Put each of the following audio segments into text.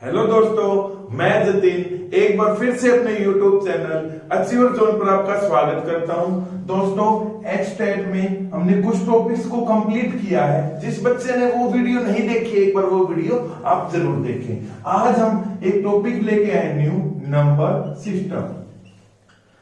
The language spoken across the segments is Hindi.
हेलो दोस्तों, मैं जतिन एक बार फिर से अपने YouTube चैनल अचीवर जोन पर आपका स्वागत करता हूं। दोस्तों, एचटेट में हमने कुछ टॉपिक्स को कंप्लीट किया है। जिस बच्चे ने वो वीडियो नहीं देखी, एक बार वो वीडियो आप जरूर देखें। आज हम एक टॉपिक लेके आए, न्यू नंबर सिस्टम।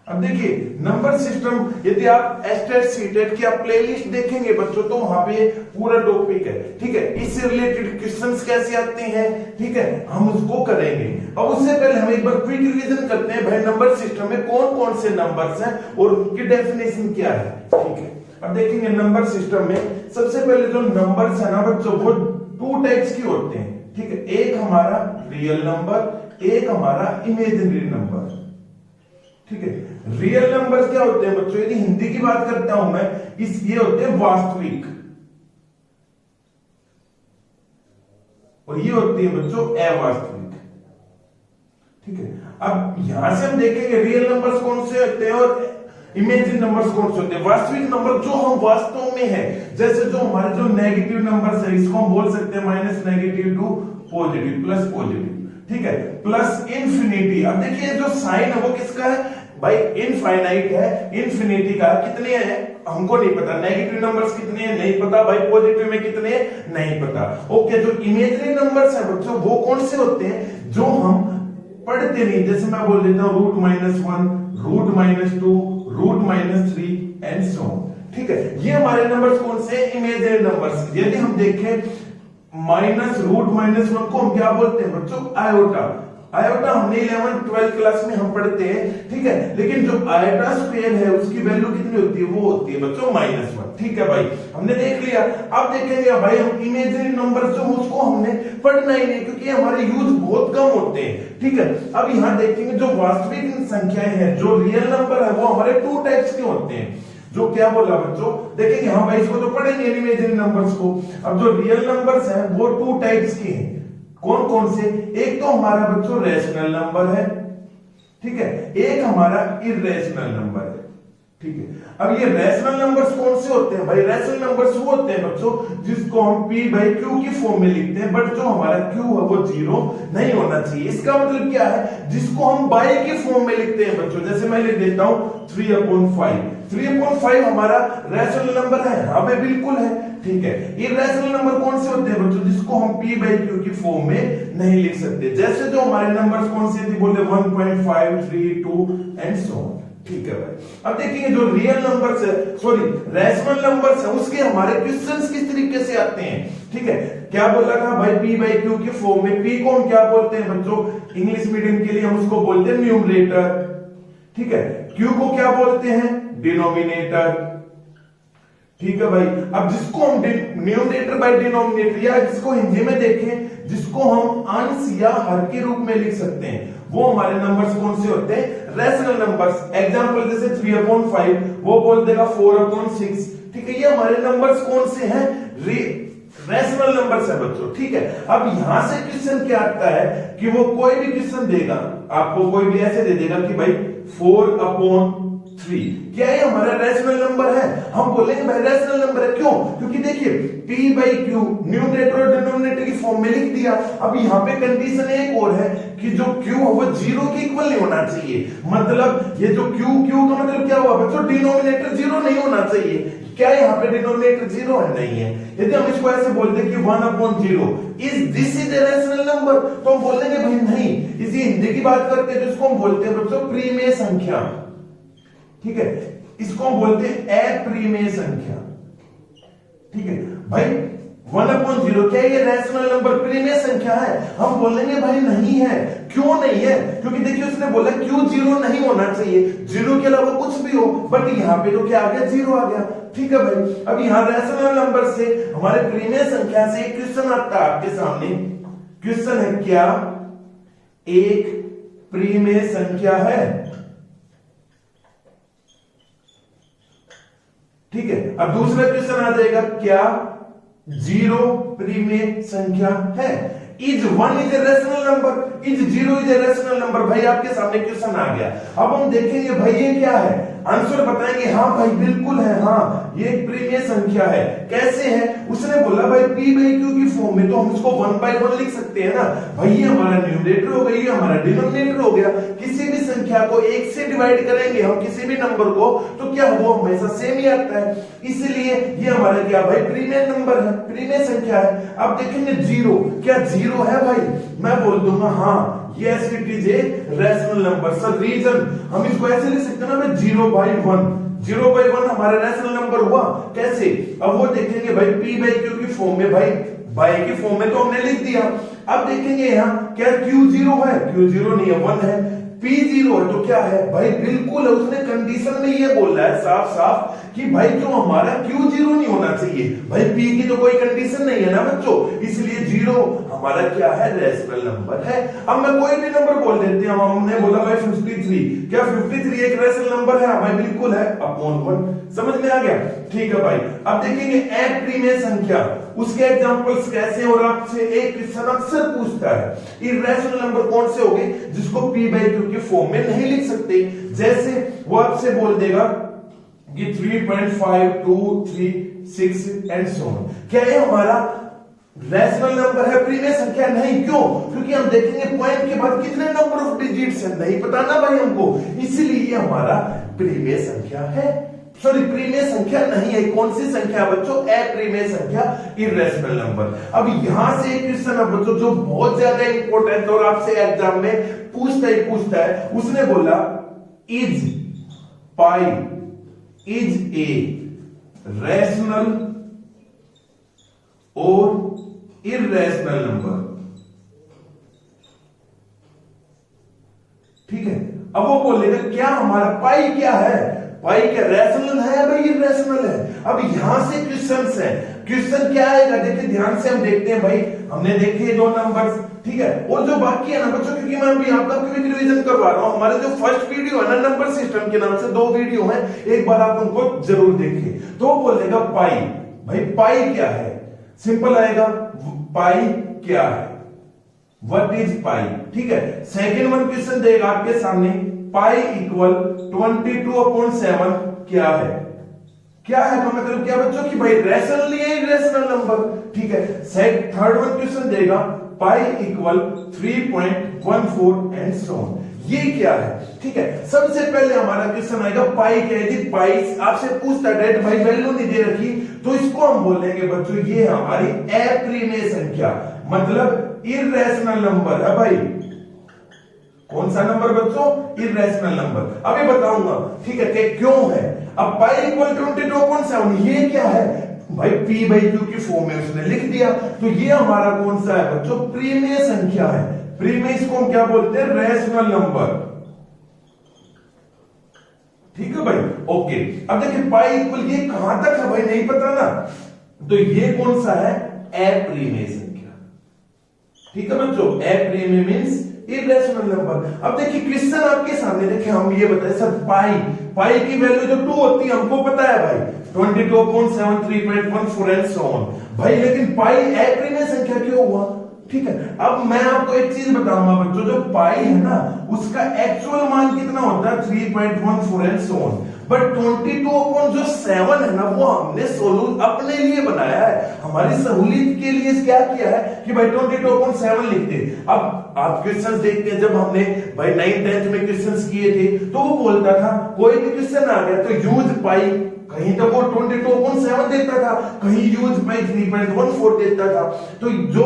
अब देखिए, नंबर सिस्टम यदि आप एचटेट सीटेट की आप प्लेलिस्ट देखेंगे बच्चों, तो वहां पे पूरा टॉपिक है। ठीक है, इससे रिलेटेड क्वेश्चंस कैसे आते हैं, ठीक है, हम उसको करेंगे। अब उससे पहले हम एक बार क्विक रिवीजन करते हैं, भाई नंबर सिस्टम में कौन कौन से नंबर्स हैं और उनकी डेफिनेशन क्या है। ठीक है, अब देखेंगे नंबर सिस्टम में सबसे पहले जो नंबर्स है ना बच्चों, वो टू टाइप्स की होते हैं। ठीक है, एक हमारा रियल नंबर, एक हमारा इमेजिनरी नंबर। ठीक है, रियल नंबर्स क्या होते हैं बच्चों, यदि हिंदी की बात करता हूं मैं, ये होते हैं वास्तविक, और ये होती है बच्चों अवास्तविक। ठीक है, अब यहां से हम देखेंगे रियल नंबर्स कौन से होते हैं और इमेजिन नंबर्स कौन से होते हैं। वास्तविक नंबर जो हम वास्तव में है, जैसे जो हमारे जो नेगेटिव नंबर्स है, इसको हम बोल सकते हैं minus negative to positive plus positive. ठीक है, प्लस इंफिनिटी। अब देखिए जो साइन है वो किसका है भाई, इनफाइनाइट है, इन्फिनिटी का। कितने हैं हमको नहीं पता, नेगेटिव नंबर्स कितने हैं नहीं पता, भाई पॉजिटिव में कितने हैं नहीं पता। ओके, जो इमेजिनरी नंबर्स हैं बच्चों, वो कौन से होते हैं जो हम पढ़ते नहीं, जैसे मैं बोल देता हूं root -1, root -2, root -3 and so on. ठीक है, ये हमारे नंबर्स कौन से इमेजिनरी नंबर्स। यदि हम देखें -√-1 को हम क्या बोलते हैं बच्चों, आयोटा। आयोटा हमने 11th 12th क्लास में हम पढ़ते हैं। ठीक है, लेकिन जो आयोटा स्क्वायर है उसकी वैल्यू कितनी होती है, वो होती है बच्चों -1। ठीक है भाई, हमने देख लिया। अब देखेंगे भाई हम इमेजिनरी नंबर जो उसको हमने पढ़ना ही नहीं, क्योंकि हमारे यूज बहुत कम होते हैं। ठीक है, अब यहां देखेंगे जो वास्तविक संख्याएं हैं, जो रियल नंबर है, वो हमारे टू टाइप्स के होते हैं। जो क्या बोला बच्चों, देखेंगे हम भाई इसको तो पढ़ेंगे इमेजिनरी नंबर्स को। अब जो रियल नंबर्स हैं वो टू टाइप्स के हैं। कौन कौन से, एक तो हमारा बच्चों रेशनल नंबर है, ठीक है, एक हमारा इरेशनल नंबर है। ठीक है, अब ये रेशनल नंबर्स कौन से होते हैं भाई, रेशनल नंबर्स वो होते हैं बच्चों जिसको हम p/q की फॉर्म में लिखते हैं, बट जो हमारा q है वो 0 नहीं होना चाहिए। इसका मतलब क्या है, जिसको हम बाई की फॉर्म में लिखते हैं बच्चों, जैसे मैं लिख देता हूं 3/5। 3/5 हमारा रेशनल नंबर है, हाँ भाई बिल्कुल है। ठीक है, इरेशनल नंबर कौन से होते हैं बच्चों, जिसको हम p/q की फॉर्म में नहीं लिख सकते, जैसे जो हमारे नंबर्स कौन से थे, बोले 1.5, 3, 2 एंड सो ऑन। ठीक है भाई, अब देखेंगे जो रियल नंबर्स है, सॉरी रेशनल नंबर्स है, उसके हमारे क्वेश्चंस किस तरीके से आते हैं। ठीक है, क्या बोला था भाई, p/q की फॉर्म में। p को हम क्या बोलते हैं बच्चों, इंग्लिश मीडियम के लिए हम उसको बोलते हैं न्यूमरेटर। ठीक है, q को क्या बोलते हैं, डिनोमिनेटर। ठीक है भाई, अब जिसको हम न्यूमरेटर बाय डिनोमिनेटर, या जिसको हिंदी में देखें, जिसको हम अंश या हर के रूप में लिख सकते हैं, वो हमारे नंबर्स कौन से होते हैं, रेशनल नंबर्स। एग्जांपल जैसे 3/5, वो बोल देगा 4/6। ठीक है, ये हमारे नंबर्स कौन से हैं, रेशनल नंबर्स है बच्चों। ठीक है, अब यहां से क्वेश्चन क्या आता है कि वो कोई भी क्वेश्चन देगा आपको, कोई भी ऐसे दे देगा कि भाई 4/3, क्या ये हमारा रेशनल नंबर है, हम बोलेंगे भाई रेशनल नंबर है। क्यों, क्योंकि देखिए p/q न्यूमरेटर और डिनोमिनेटर की फॉर्म में लिख दिया। अब यहाँ पे कंडीशन एक और है कि जो q है वो 0 के इक्वल नहीं होना चाहिए। मतलब ये जो q का मतलब क्या हुआ बच्चों, डिनोमिनेटर 0 नहीं होना चाहिए। क्या यहाँ पे डिनोमिनेटर 0 है, नहीं है। यदि हम इसको ऐसे बोलते कि 1/0 this is a rational number, तो हम बोलेंगे भाई नहीं। इसी हिंदी की बात करते हैं, जिसको हम बोलते हैं बच्चों प्रीमेय संख्या। ठीक है, इसको हम बोलते हैं अप्रीमेय संख्या। ठीक है भाई, 1/0 क्या ये रेशनल नंबर प्रीमेय संख्या है, हम बोलेंगे भाई नहीं है। क्यों नहीं है, क्योंकि देखिए उसने बोला क्यों 0 नहीं होना चाहिए, 0 के अलावा कुछ भी हो, बट यहाँ पे तो क्या आ गया, 0 आ गया। ठीक है भाई, अब यहाँ रेशनल नंबर से हमारे प्रीमेय संख्या से एक क्वेश्चन आता है आपके सामने। क्वेश्चन है, क्या एक प्रीमेय संख्या है। ठीक है, अब दूसरा क्वेश्चन आ जाएगा, क्या 0 प्रीमेय संख्या है। Is 1 is a rational number, is 0 is a rational number. भाई आपके सामने क्वेश्चन आ गया, अब हम देखेंगे भाई ये क्या है, आंसर बताएंगे। हाँ भाई बिल्कुल है, हाँ ये एक प्रीमेय संख्या है। कैसे है, उसने बोला भाई p बाई q की फॉर्म में, तो हम इसको 1/1 लिख सकते हैं ना भाई। ये हमारा न्यूमरेटर हो गया, ये हमारा डिनोमिनेटर हो गया। किसी भी संख्या को 1 से डिवाइड करेंगे हम, किसी भी नंबर को, तो क्या वो हमेशा सेम ही आता है। इसलिए ये हमारा क्या भाई प्रीमेय नंबर है, प्रीमेय संख्या है। अब देखेंगे 0, क्या 0 है भाई, मैं बोल दूंगा हाँ yes it is a rational number। Sir reason हम इसको ऐसे लिख सकते हैं ना भाई 0/1, 0/1 हमारा रैशनल नंबर हुआ। कैसे, अब वो देखेंगे भाई p बाई q की फॉर्म में, भाई बाई की फॉर्म में तो हमने लिख दिया। अब देखेंगे यहाँ क्या q 0 है, q 0 नहीं है, 1 है। p 0 है तो क्या है भाई, बिल्कुल है, उसने कंडीशन में ये बोल रहा है साफ साफ कि भाई जो हमारा q 0 नहीं होना चाहिए। भाई p की तो कोई कंडीशन नहीं है ना बच्चों, इसलिए 0 हमारा क्या है, रैशनल नंबर है। अब मैं कोई भी नंबर बोल देते हैं, हमने बोला भाई 53, क्या 53 एक रैशनल नंबर है, भाई बिल्कुल है, अपॉन 1। समझ में आ गया, ठीक है भाई। अब देखेंगे अप्रीमेय संख्या, उसके एग्जांपल्स कैसे, और आपसे एक क्वेश्चन अक्सर पूछता है इर्रेशनल नंबर कौन से होंगे जिसको p बाई q की फॉर्म में नहीं लिख सकते। जैसे वो आपसे बोल देगा कि 3.5 2 3 6 एंड सो ऑन, क्या ये हमारा रैशनल नंबर है, प्रीमेय संख्या नहीं। क्यों, क्योंकि हम देखेंगे पॉइंट के बाद कितने नंबर ऑफ डिजिट्स है, नहीं पता ना भाई हमको, इसलिए ये हमारा प्रीमेय संख्या है। सॉरी प्रीमेय संख्या नहीं है। कौन सी संख्या बच्चों, अप्रीमेय संख्या, इर्रेशनल नंबर। अब यहां से एक क्वेश्चन है बच्चों जो बहुत ज्यादा इंपॉर्टेंट और आपसे एग्जाम में पूछता है। उसने बोला is pi is a rational और इर्रेशनल नंबर। ठीक है, अब वो बोलेगा क्या हमारा पाई क्या है, पाई क्या रैशनल है भाई, इर्रेशनल है। अब यहां से क्वेश्चंस है, क्वेश्चन क्या आएगा देखिए ध्यान से हम देखते हैं भाई। हमने देखे 2 नंबर्स, ठीक है, और जो बाकी है ना बच्चों, क्योंकि मैं अभी आपका क्विक रिवीजन करवा रहा हूं, हमारे जो फर्स्ट वीडियो है ना नंबर सिस्टम के नाम से 2 वीडियो है, एक बार आप उनको जरूर देखिए। तो वो बोलेगा पाई, भाई पाई क्या है, सिंपल आएगा, पाई क्या है, व्हाट इज पाई। ठीक है, सेकंड वन क्वेश्चन देगा आपके सामने, पाई इक्वल 22/7 क्या है। क्या है का मतलब क्या बच्चों कि भाई रैशनल है, इर्रेशनल नंबर। ठीक है, थर्ड वन क्वेश्चन देगा, pi equal 3.14 and so on, ये क्या है। ठीक है, सबसे पहले हमारा क्वेश्चन आएगा पाई क्या है। पाई आपसे पूछता है भाई वैल्यू नहीं दे रखी, तो इसको हम बोलेंगे बच्चों ये हमारी अप्रीमेय संख्या, मतलब इर्रेशनल नंबर है भाई। कौन सा नंबर बच्चों, इर्रेशनल नंबर। अभी बताऊंगा, ठीक है, कि क्यों है। अब पाई इक्वल 22/7 ये क्या है भाई, p बाई q की फॉर्म में उसने लिख दिया, तो ये हमारा कौन सा है बच्चों, प्रीमेय संख्या है। प्रीमेय इसको हम क्या बोलते हैं, रैशनल नंबर। ठीक है भाई, ओके। अब देखिए पाई इक्वल ये कहां तक है भाई, नहीं पता ना, तो ये कौन सा है, अप्रीमेय संख्या। ठीक है बच्चों, अप्रीमेय मींस इर्रेशनल नंबर। अब देखिए क्वेश्चन आपके सामने, देखिए हम ये बताए सर पाई की वैल्यू जो 2 होती है हमको पता है भाई, 22/7 3.14 एंड सो ऑन भाई, लेकिन पाई अप्रीमेय संख्या क्यों हुआ। ठीक है, अब मैं आपको एक चीज बताऊंगा बच्चों, जो पाई है ना उसका एक्चुअल मान कितना होता है 3.14 एंड सो ऑन, बट 22/7 है ना वो हमने सोल्यूशन अपने लिए बनाया है, हमारी सहूलियत के लिए क्या किया है कि भाई 22/7 लिख दे। अब आप क्वेश्चंस देखते हैं, जब हमने भाई 9th 10th में क्वेश्चंस किए थे तो वो बोलता था कोई भी क्वेश्चन आ गया तो यूज पाई, कहीं तो वो 22/7 देता था, कहीं यूज बाई 3.14 देता था। तो जो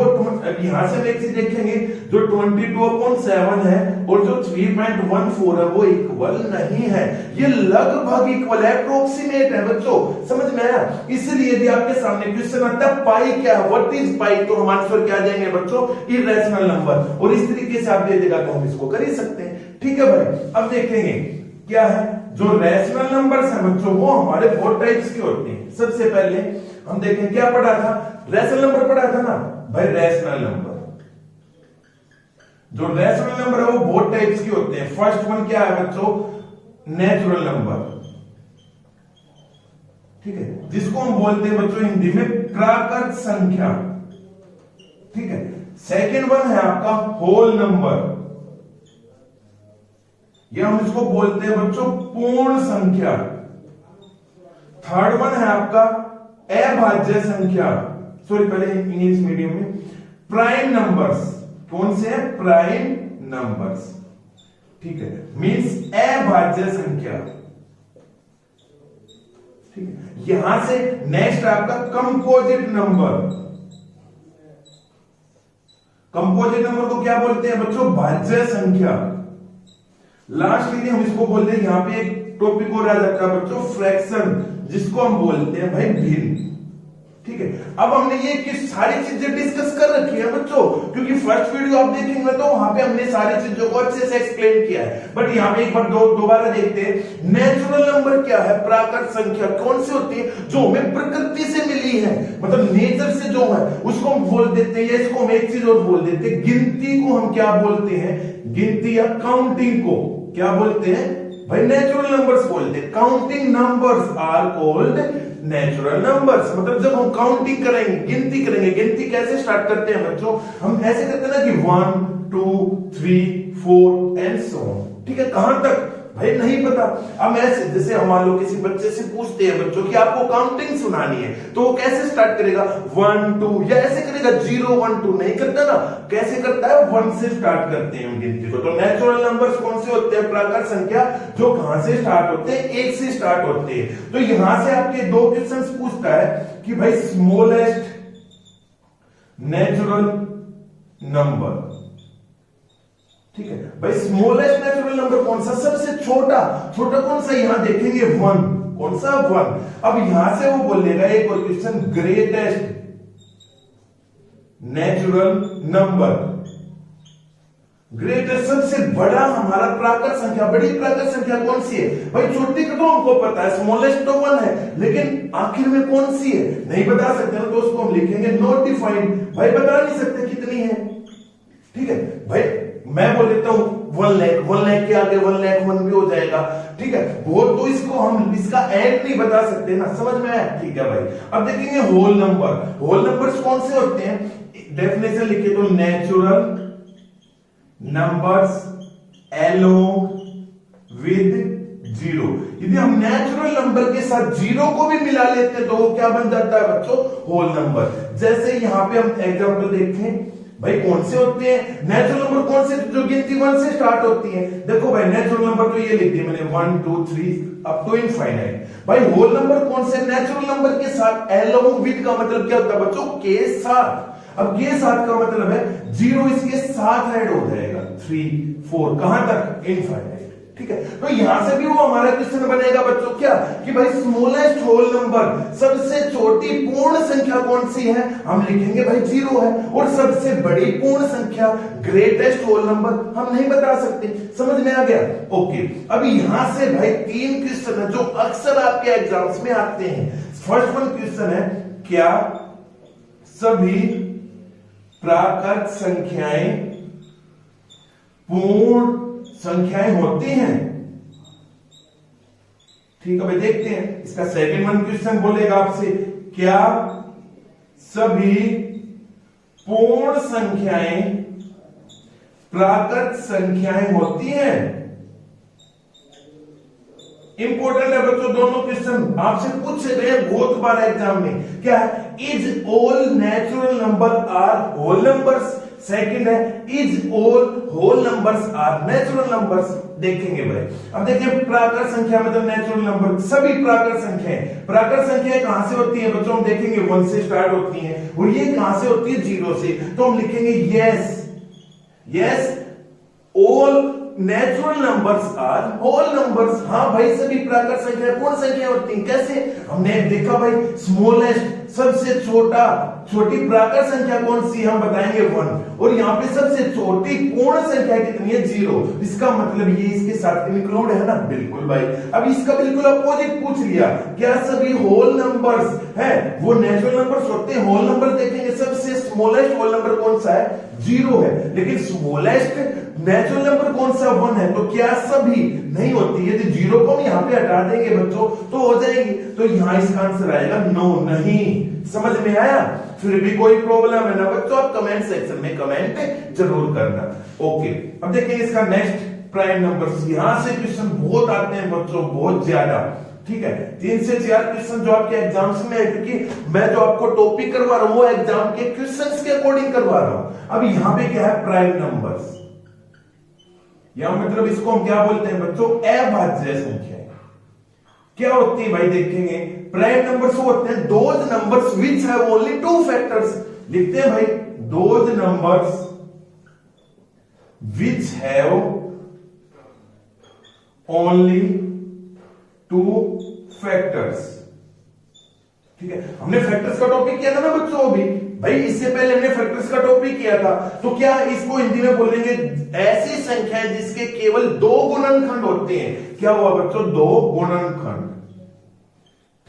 यहां से हम एक चीज देखेंगे, जो 22/7 है और जो 3.14 है वो इक्वल नहीं है, ये लगभग इक्वल है, अप्रोक्सीमेट है बच्चों, समझ में आया। इसलिए यदि आपके सामने क्वेश्चन आता है पाई क्या है, व्हाट इज पाई, तो हम आंसर क्या देंगे बच्चों, इर्रेशनल नंबर। और इस तरीके से आप दे देगा तो हम इसको कर ही सकते हैं। ठीक है भाई, अब देखेंगे क्या है, जो रैशनल नंबर्स हैं बच्चों वो हमारे 4 टाइप्स के होते हैं। सबसे पहले हम देखें क्या पढ़ा था, रैशनल नंबर पढ़ा था ना भाई, रैशनल नंबर, जो रैशनल नंबर है वो 4 टाइप्स के होते हैं। फर्स्ट वन क्या है बच्चों, नेचुरल नंबर। ठीक है, जिसको हम बोलते हैं बच्चों हिंदी में प्राकृत संख्या। ठीक है, सेकेंड वन है आपका होल नंबर, ये हम इसको बोलते हैं बच्चों पूर्ण संख्या। थर्ड वन है आपका अभाज्य संख्या, सॉरी पहले इंग्लिश मीडियम में प्राइम नंबर्स। कौन से है? प्राइम नंबर्स, ठीक है, मींस अभाज्य संख्या, ठीक है। यहां से नेक्स्ट आपका कंपोजिट नंबर। कंपोजिट नंबर को क्या बोलते हैं बच्चों? भाज्य संख्या। लास्टली हम इसको बोलते हैं, यहां पे एक टॉपिक और आ जाता है बच्चों फ्रैक्शन, जिसको हम बोलते हैं भाई भिन्न, ठीक है। अब हमने ये कि सारी चीजें डिस्कस कर रखी है बच्चों, क्योंकि फर्स्ट वीडियो आप देखेंगे तो वहां पे हमने सारी चीजों को अच्छे से एक्सप्लेन किया है। बट यहाँ पे एक बार दोबारा देखते हैं। नेचुरल नंबर क्या है? प्राकृत संख्या कौन सी होती है? जो हमें प्रकृति से मिली है, मतलब नेचर से जो है उसको हम बोल देते हैं, या इसको हम एक चीज और बोल देते हैं, गिनती को हम क्या बोलते हैं? गिनती या काउंटिंग को क्या बोलते हैं भाई? नेचुरल नंबर्स बोलते हैं। Counting numbers are called natural numbers. मतलब जब हम काउंटिंग करेंगे, गिनती करेंगे, गिनती कैसे स्टार्ट करते हैं बच्चों? हम ऐसे करते हैं ना कि 1 2 3 4 एंड सो ऑन, ठीक है। कहां तक भाई नहीं पता। अब ऐसे जैसे हम मान लो किसी बच्चे से पूछते हैं बच्चों कि आपको काउंटिंग सुनानी है, तो वो कैसे स्टार्ट करेगा? 1 2, या ऐसे करेगा 0 1 2, नहीं करता ना। कैसे करता है? 1 से स्टार्ट करते हैं हम गिनती को। तो नेचुरल नंबर्स कौन से होते हैं? प्राकृत संख्या, जो कहां से स्टार्ट होते हैं? 1 से स्टार्ट होते हैं। तो यहां से आपके दो क्वेश्चंस पूछता है कि भाई स्मॉलेस्ट नेचुरल नंबर, ठीक है भाई। स्मॉलेस्ट नेचुरल नंबर कौन सा? सबसे छोटा। छोटा कौन सा? यहां देखेंगे 1। कौन सा? 1। अब यहां से वो बोलेगा एक और question, greatest natural number. Greatest सबसे बड़ा हमारा प्राकृत संख्या, बड़ी प्राकृत संख्या कौन सी है भाई? छोटी का तो हमको पता है, स्मॉलेस्ट तो 1 है, लेकिन आखिर में कौन सी है नहीं बता सकते ना, तो उसको हम लिखेंगे नॉट डिफाइंड। भाई बता नहीं सकते कितनी है, ठीक है भाई। मैं बोल देता हूं 1 लाख, 1 लाख के आगे 1 लाख 1 भी हो जाएगा, ठीक है। वो तो इसको हम इसका एंड नहीं बता सकते ना, समझ में आया? ठीक है भाई। अब देखेंगे होल नंबर। होल नंबर्स कौन से होते हैं? डेफिनेशन लिखे तो नेचुरल नंबर्स अलोंग विद 0। यदि हम नेचुरल नंबर के साथ 0 को भी मिला लेते हैं तो वो क्या बन जाता है बच्चों? Whole number. जैसे यहां पे हम एग्जांपल देखें भाई, कौन से होते हैं नेचुरल नंबर? कौन से? जो गिनती 1 से स्टार्ट होती है। देखो भाई नेचुरल नंबर तो ये लिख दिया मैंने 1 2 3 अप टू इनफाइनाइट। भाई होल नंबर कौन से? नेचुरल नंबर के साथ अलोंग विद का मतलब क्या होता है बच्चों? के साथ। अब के साथ का मतलब है 0 इसके साथ ऐड हो जाएगा, 3 4 कहां तक? इनफाइनाइट, ठीक है। तो यहां से भी वो हमारा क्वेश्चन बनेगा बच्चों क्या कि भाई स्मॉलेस्ट होल नंबर, सबसे छोटी पूर्ण संख्या कौन सी है? हम लिखेंगे भाई 0 है। और सबसे बड़ी पूर्ण संख्या ग्रेटेस्ट होल नंबर हम नहीं बता सकते। समझ में आ गया? ओके। अब यहां से भाई 3 क्वेश्चन है जो अक्सर आपके एग्जाम्स में आते हैं। फर्स्ट वन क्वेश्चन है, क्या सभी प्राकृत संख्याएं पूर्ण संख्याएं होती हैं? ठीक है भाई, देखते हैं इसका सेकंड वन क्वेश्चन बोलेगा आपसे, क्या सभी पूर्ण संख्याएं प्राकृत संख्याएं होती हैं? इंपॉर्टेंट है बच्चों दोनों क्वेश्चन, आपसे पूछ रहे हैं बहुत बार एग्जाम में। क्या है? Is all natural number are whole numbers. Second है, is all whole numbers are natural numbers. देखेंगे भाई, अब देखिए प्राकृत संख्या मतलब नेचुरल नंबर, सभी प्राकृत संख्याएं। प्राकृत संख्याएं कहां से होती है बच्चों? हम देखेंगे 1 से स्टार्ट होती हैं, और ये कहां से होती है? 0 से। तो हम लिखेंगे yes all natural numbers are whole numbers. हाँ भाई, सभी प्राकृत संख्याएं पूर्ण संख्या होती हैं। कैसे? हमने देखा भाई, स्मॉलेस्ट सबसे छोटी प्राकृत संख्या कौन सी? हम बताएंगे 1। और यहाँ पे सबसे छोटी पूर्ण संख्या कितनी है? 0। इसका मतलब ये इसके साथ इंक्लूड है ना? बिल्कुल भाई। अब इसका बिल्कुल अपोजिट पूछ लिया, क्या सभी होल नंबर्स है वो नेचुरल नंबर्स होते हैं? होल नंबर देखेंगे, सबसे स्मॉलेस्ट होल नंबर कौन सा है? 0 है। लेकिन स्मॉलेस्ट नेचुरल नंबर कौन सा? 1 है। तो क्या सभी? नहीं होती। यदि 0 को हम यहाँ पे हटा देंगे बच्चों तो हो जाएगी। तो यहाँ इसका आंसर आएगा नो, नहीं। समझ में आया? फिर भी कोई प्रॉब्लम है ना बच्चों, आप कमेंट सेक्शन में कमेंट जरूर करना। ओके, अब देखिए इसका नेक्स्ट प्राइम नंबर्स। यहां से क्वेश्चन बहुत आते हैं बच्चों, बहुत ज्यादा। ठीक है, 3 से 4 क्वेश्चन जो आपके एग्जाम्स में है, क्योंकि मैं जो आपको टॉपिक करवा रहा हूं वो एग्जाम के क्वेश्चंस के अकॉर्डिंग करवा रहा हूं। अब यहां पे क्या है, प्राइम नंबर्स। यहां मतलब इसको हम क्या बोलते हैं बच्चों, अभाज्य संख्या। क्या होती है भाई, देखेंगे प्राइम नंबर्स होते हैं those numbers which have only 2 factors. लिखते हैं भाई, those numbers which have only 2 factors. ठीक है, हमने फैक्टर्स का टॉपिक किया था ना बच्चों अभी भाई, इससे पहले हमने फैक्टर्स का टॉपिक किया था। तो क्या इसको हिंदी में बोलेंगे, ऐसी संख्याएं जिसके केवल 2 गुणनखंड होते हैं। क्या हुआ बच्चों, 2 गुणनखंड।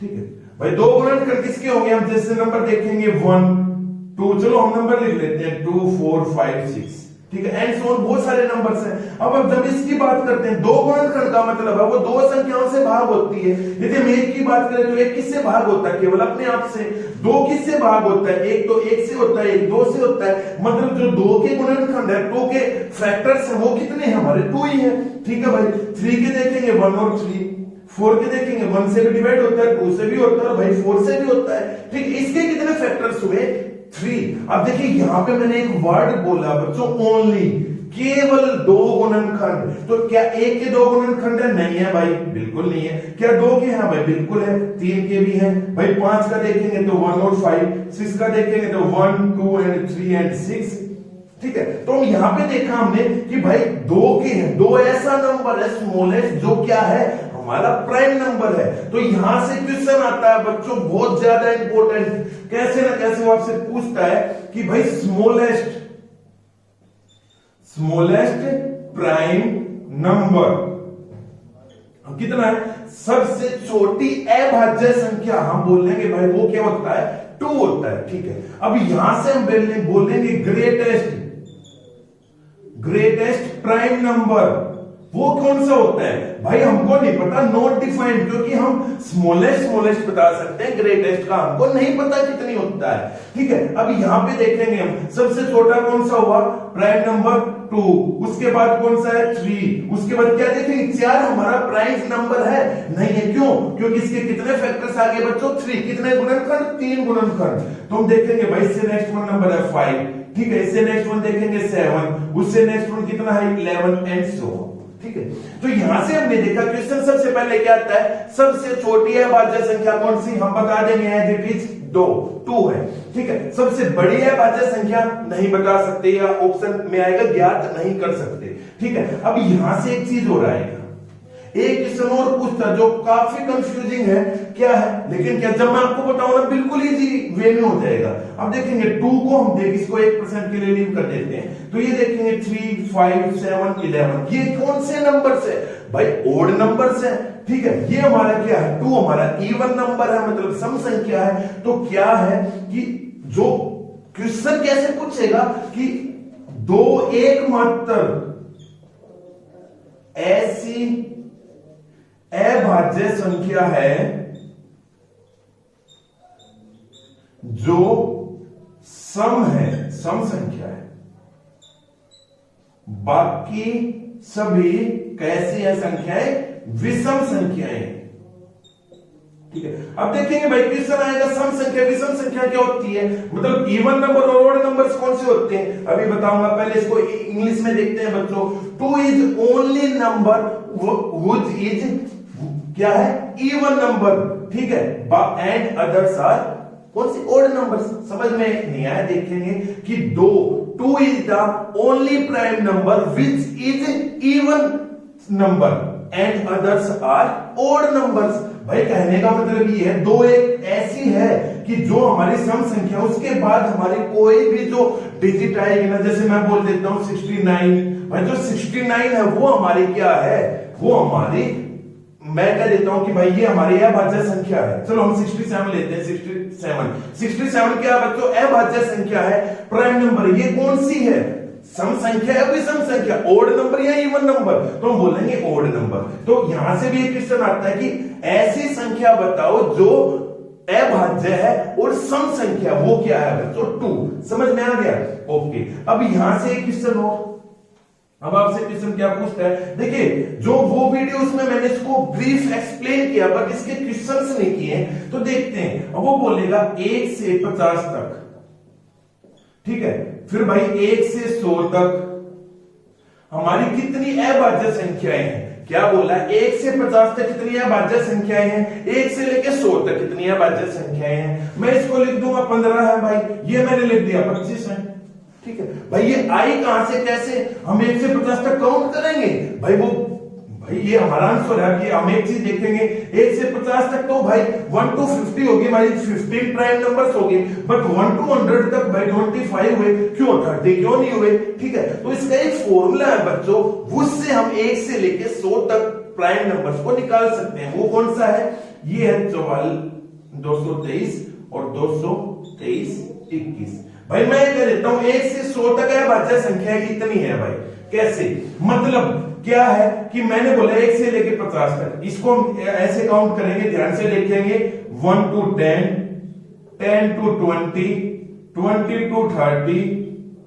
ठीक है भाई, 2 गुणनखंड किसके होंगे, हम जैसे नंबर देखेंगे 1 2, चलो हम नंबर लिख लेते हैं 2 4 5 6। ठीक है, एंड सो ऑन, बहुत सारे नंबर्स हैं। अब जब इसकी बात करते हैं, 2 गुणनखंड का मतलब है वो 2 संख्याओं से भाग होती है। यदि हम 1 की बात करें तो 1 किससे भाग होता है, केवल अपने आप से। 2 किससे भाग होता है, 1 तो 1 से होता है, 1 2 से होता है। मतलब जो 2 के गुणनखंड है, 2 के फैक्टर्स है, वो कितने हैं हमारे, 2 ही है। ठीक है भाई, 3 के देखेंगे 1 और 3, 4 के देखेंगे 1 से भी डिवाइड होता है, 2 से भी होता है, भाई 4 से भी होता है। ठीक, इसके कितने फैक्टर्स हुए, 3। अब देखिए यहां पे मैंने एक वर्ड बोला बच्चों, ओनली, केवल 2 गुणनखंड। तो क्या 1 के 2 गुणनखंड है, नहीं है भाई, बिल्कुल नहीं है। क्या 2 के हैं भाई, बिल्कुल है। 3 के भी हैं भाई, 5 का देखेंगे तो 1 और 5, 6 का देखेंगे तो 1 2 एंड 3 एंड 6। ठीक है, तो यहां पे देखा हमने कि भाई 2 के हैं, 2 ऐसा नंबर है स्मॉलेस्ट जो क्या है, हमारा प्राइम नंबर है। तो यहां से क्वेश्चन आता है बच्चों बहुत ज्यादा इंपॉर्टेंट, कैसे ना कैसे वो आपसे पूछता है कि भाई स्मॉलेस्ट प्राइम नंबर कितना है, सबसे छोटी अभाज्य संख्या हम बोलेंगे भाई वो क्या होता है, 2 होता है। ठीक है, अब यहां से हम बोलेंगे ग्रेटेस्ट प्राइम नंबर, वो कौन सा होता है भाई, हमको नहीं पता, नॉट डिफाइंड। क्योंकि हम स्मॉलेस्ट बता सकते हैं, ग्रेटेस्ट का हमको नहीं पता कितनी होता है। ठीक है, अब यहां पे देखेंगे हम, सबसे छोटा कौन सा हुआ, प्राइम नंबर 2, उसके बाद कौन सा है 3, उसके बाद क्या देखेंगे 4 हमारा प्राइम नंबर है, नहीं है। क्यों, क्योंकि इसके कितने फैक्टर्स आ गए बच्चों, 3। कितने गुणनखंड, 3 गुणनखंड। तो हम देखेंगे भाई इससे नेक्स्ट वन नंबर है 5। ठीक है, इससे नेक्स्ट वन देखेंगे 7, उससे नेक्स्ट वन कितना है 11 एंड सो। ठीक है, तो यहां से हमने देखा क्वेश्चन सबसे पहले क्या आता है, सबसे छोटी अभाज्य संख्या कौन सी, हम बता देंगे एज इट इज 2 है। ठीक है, सबसे बड़ी अभाज्य संख्या नहीं बता सकते, या ऑप्शन में आएगा ज्ञात नहीं कर सकते। ठीक है, अब यहां से एक चीज हो रहा है, एक क्वेश्चन और पूछता जो काफी कंफ्यूजिंग है, क्या है, लेकिन क्या जब मैं आपको बताऊं ना बिल्कुल इजी वे में हो जाएगा। अब देखेंगे 2 को हम देख इसको 1% के लिए लीव कर देते हैं, तो ये देखेंगे 3 5 7 11, ये कौन से नंबर्स है भाई, ओड नंबर्स है। ठीक है, ये हमारा क्या है, 2 हमारा इवन नंबर है, मतलब सम संख्या है। तो क्या है कि जो क्वेश्चन कैसे पूछेगा कि 2 एकमात्र ऐसी अभाज्य संख्या है जो सम संख्या है, बाकी सभी कैसी है संख्याएं, विषम संख्याएं। ठीक है, अब देखेंगे भाई क्वेश्चन आएगा सम संख्या विषम संख्या क्या होती है, मतलब इवन नंबर और ऑड नंबर्स कौन से होते हैं, अभी बताऊंगा। पहले इसको इंग्लिश में देखते हैं बच्चों। 2 is only number which is क्या है, इवन नंबर। ठीक है, एंड अदर्स आर कौन सी, ऑड नंबर्स। समझ में नहीं आया, देखेंगे कि 2 is the only prime number which is even number and others are odd numbers. भाई कहने का मतलब ये है 2 एक ऐसी है कि जो हमारी सम संख्या, उसके बाद हमारी कोई भी जो डिजिट आएगी ना, जैसे मैं बोल देता हूं 69, भाई जो 69 है वो हमारी क्या है, वो हमारी, मैं कह देता हूं कि भाई ये हमारी अभाज्य संख्या है। चलो हम 67 लेते हैं, 67 क्या बच्चों, अभाज्य संख्या है, प्राइम नंबर। ये कौन सी है, सम संख्या या विषम संख्या, ओड नंबर या इवन नंबर, तो हम बोलेंगे ओड नंबर। तो यहां से भी एक क्वेश्चन आता है कि ऐसी संख्या बताओ जो अभाज्य है और सम संख्या वो क्या है बच्चों 2। समझ में आ गया? ओके, अब यहां से एक क्वेश्चन हो, अब आपसे क्वेश्चन क्या पूछता है, देखिए जो वो वीडियो उसमें मैंने इसको ब्रीफ एक्सप्लेन किया बट इसके क्वेश्चंस नहीं किए, तो देखते हैं। अब वो बोलेगा 1 से 50 तक, ठीक है, फिर भाई 1 से 100 तक हमारी कितनी अभाज्य संख्याएं हैं? क्या बोला? 1 से 50 तक कितनी अभाज्य संख्याएं हैं, 1 से लेके 100 तक कितनी अभाज्य संख्याएं हैं? मैं इसको लिख दूंगा 15 है भाई, ये मैंने लिख दिया 25 है, ठीक है भाई। ये आई कहां से, कैसे हम 1 से 50 तक काउंट करेंगे भाई? भाई ये हमारा आंसर है कि हम एक चीज देखेंगे 1 से 50 तक, तो भाई 1 to 50 होगी भाई, 15 प्राइम नंबर्स होंगे, बट 1 to 100 तक भाई 25 हुए, क्यों 30 क्यों नहीं हुए? ठीक है, तो इसका एक फॉर्मूला है बच्चों, उससे हम 1 से लेके 100 तक प्राइम नंबर्स को निकाल सकते हैं। वो कौन सा है? ये है 223 और 223 21। भाई मैं कह देता हूं 1 से 100 तक है भाज्य संख्या कितनी है भाई? कैसे? मतलब क्या है कि मैंने बोला 1 से लेके 50 तक, इसको हम ऐसे काउंट करेंगे, ध्यान से देखेंगे 1 to 10, 10 to 20, 20 to 30,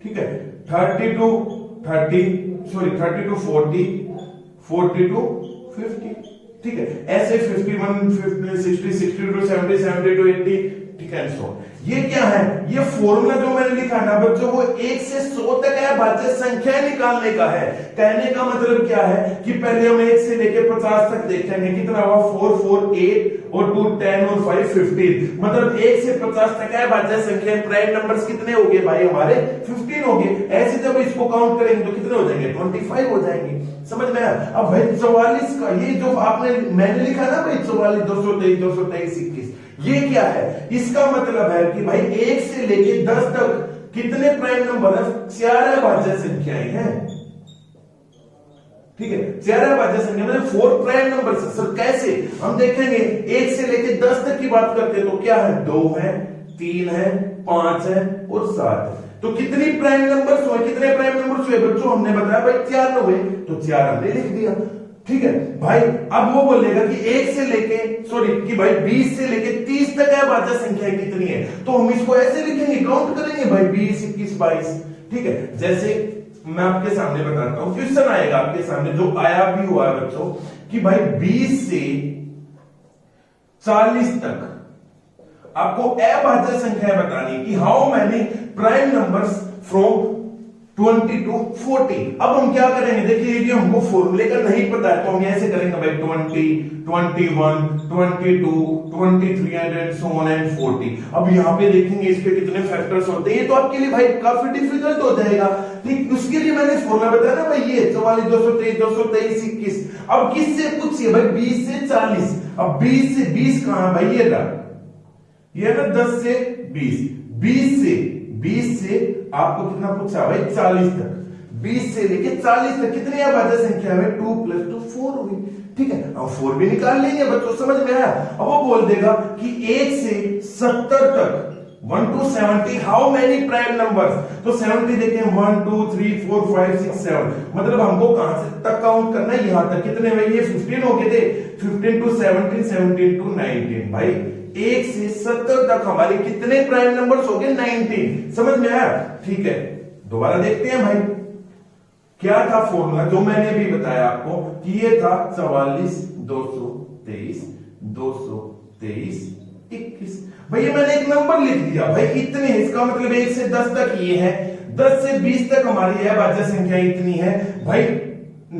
ठीक है, 30 to 40, 40 to 50, ठीक है, ऐसे 51, 50, 60, 60 to 70, 70 to 80, ठीक है। सो ये क्या है? ये फॉर्मूला जो मैंने लिखा ना बच्चों, वो 1 से 100 तक है भाज्य संख्या निकालने का है। कहने का मतलब क्या है कि पहले हम 1 से लेके 50 तक देखेंगे, कितना हुआ 4, 4, 8 और 2, 10 और 5, 15। मतलब 1 से 50 तक है भाज्य संख्या, प्राइम नंबर्स कितने हो गए भाई हमारे? 15 हो गए। ऐसे जब इसको काउंट करेंगे तो कितने हो जाएंगे? 25 हो जाएंगे। समझ में आया? अब भाई 44 का ये जो मैंने लिखा ना भाई 44, 223, 223, 21, ये क्या है? इसका मतलब है कि भाई 1 से लेके 10 तक कितने प्राइम नंबर है? 4 अभाज्य संख्याएं हैं, ठीक है, 4 अभाज्य संख्या मतलब 4 प्राइम नंबर। सर कैसे? हम देखेंगे 1 से लेके 10 तक की बात करते हैं तो क्या है? 2 है, 3 है, 5 है और 7 है। तो कितनी प्राइम नंबर्स हुए? कितने प्राइम नंबर्स हुए बच्चों? हमने बताया भाई 4 हुए, तो 4 हमने लिख दिया, ठीक है भाई। अब वो बोलेगा कि 1 से लेके कि भाई 20 से लेके 30 तक अभाज्य संख्या कितनी है, तो हम इसको ऐसे लिखेंगे, काउंट करेंगे भाई 20, 21, 22, ठीक है। जैसे मैं आपके सामने बताता हूं, क्वेश्चन आएगा आपके सामने जो आया भी हुआ है बच्चों कि भाई 20 से 40 तक आपको अभाज्य संख्या बतानी कि how many prime numbers from 20 to 40। अब हम क्या करेंगे? देखिए ये हमको फॉर्मूले का नहीं पता है तो हम ऐसे करेंगे भाई 20, 21, 22, 23 एंड so on and 40। अब यहाँ पे देखेंगे इसके कितने फैक्टर्स होते हैं, ये तो आपके लिए भाई काफी डिफिकल्ट हो जाएगा, ठीक। उसके लिए मैंने फॉर्मूला बताया ना भाई, ये 44, 223, 223, 21। अब किससे पूछिए भाई? 20 से 40। अब 20 से 20 कहां है भाई? ये ना 10 से 20, 20 से आपको कितना पूछा भाई? 40 तक। 20 से लेके 40 तक कितनी अभाज्य संख्या है? 2 + 2 4 होगी, ठीक है। अब 4 भी निकाल लेंगे बच्चों, समझ में आया? अब वो बोल देगा कि 1 से 70 तक 1 to 70 how many prime numbers? तो 70 देखें 1, 2, 3, 4, 5, 6, 7, मतलब हमको कहां से तक काउंट करना है? यहां तक। कितने भाई? ये 15 हो गए थे, 15 to 17, 17 to 19। भाई 1 से 70 तक हमारे कितने प्राइम नंबर्स हो गए? 19। समझ में आया? ठीक है, दोबारा देखते हैं भाई क्या था फॉर्मूला जो मैंने भी बताया आपको कि ये था 44, 223, 223, 21। भैया मैंने एक नंबर लिख दिया भाई इतने, इसका मतलब 1 से 10 तक ये है, 10 से 20 तक हमारी अभाज्य संख्या इतनी है भाई,